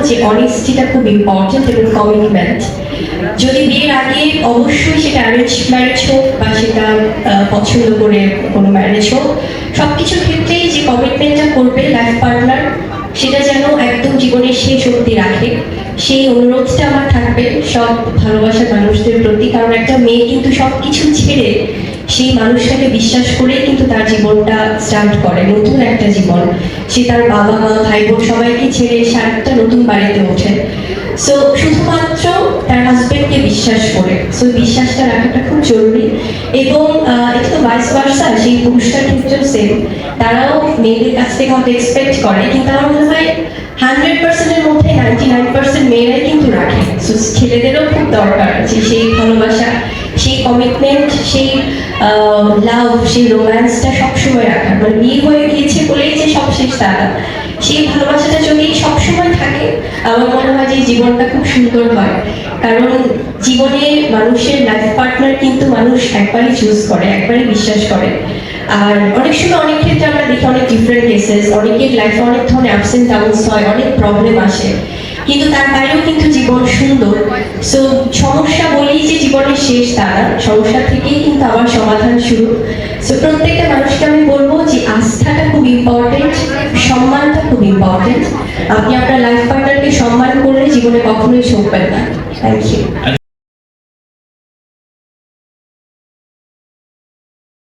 যে অনেস্টিটা খুব ইম্পর্টেন্ট এবং কমিটমেন্ট। যদি বিয়ের আগে অবশ্যই সেটা অ্যারেঞ্জ ম্যারেজ হোক বা সেটা পছন্দ করে কোনো ম্যারেজ হোক, সব কিছুর ক্ষেত্রেই যে কমিটমেন্টটা করবে লাইফ পার্টনার, সেটা যেন একদম জীবনের শেষ অবধি রাখে, সেই অনুরোধটা আমার থাকবে সব ভালোবাসার মানুষদের প্রতি। কারণ একটা মেয়ে কিন্তু সব কিছু ছেড়ে সেই মানুষটাকে বিশ্বাস করে কিন্তু তার জীবনটা স্টার্ট করে, নতুন একটা জীবন। সে তার বাবা মা ভাই বোন সবাইকে ছেড়ে সে একটা নতুন বাড়িতে ওঠে, সো শুধুমাত্র তার হাজবেন্ডকে বিশ্বাস করে। সো বিশ্বাসটা রাখাটা খুব জরুরি। এবং এটা তো ভাইস ভার্সা, সেই পুরুষটার ক্ষেত্রেও সেম, তারাও মেয়েদের কাছ থেকে হয়তো এক্সপেক্ট করে, কিন্তু আমার মনে হয় 100%-এর মধ্যে 99% মেয়েরাই কিন্তু রাখে। সো ছেলেদেরও খুব দরকার যে সেই ভালোবাসা, সেই কমিটমেন্ট, সেই লাভ, সেই রোম্যান্সটা সবসময় রাখা। মানে বিয়ে হয়ে গিয়েছে বলেই যে সব শেষ তা না, সেই ভালোবাসাটা যদি সবসময় থাকে, আমার মনে হয় যে জীবনটা খুব সুন্দর হয়। কারণ জীবনে মানুষের লাইফ পার্টনার কিন্তু মানুষ একবারই চুজ করে, একবারই বিশ্বাস করে। আর অনেক সময় অনেক ক্ষেত্রে আমরা দেখি অনেক ডিফারেন্ট কেসেস, অনেকের লাইফে অনেক ধরনের আপস এন্ড ডাউনস হয়, অনেক প্রবলেম আসে, কিন্তু তার বাইরেও কিন্তু জীবন সুন্দর। সো সমস্যা বলেই যে জীবনের শেষ তা না, সমস্যা থেকেই কিন্তু আবার সমাধান শুরু। সো প্রত্যেকটা মানুষকে আমি বলবো যে আস্থাটা খুব ইম্পর্টেন্ট, সম্মানটা খুব ইম্পর্টেন্ট। আপনি আপনার লাইফ পার্টনারকে সম্মান করলে জীবনে কখনোই ঠকবেন না। Thank you.